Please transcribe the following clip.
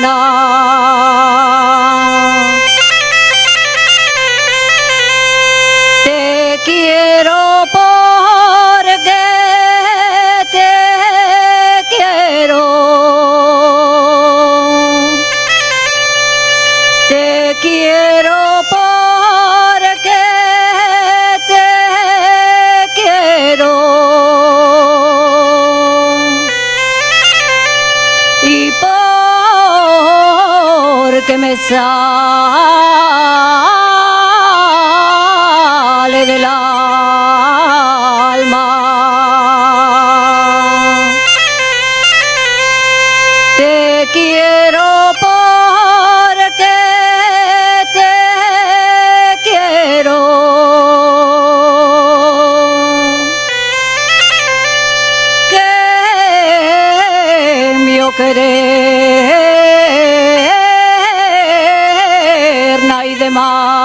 soberana. Te quiero porque te quiero. Te quiero porque te quiero. Y porque me sale del alma. Te quiero porque te quiero. Que mio querer no hay de más.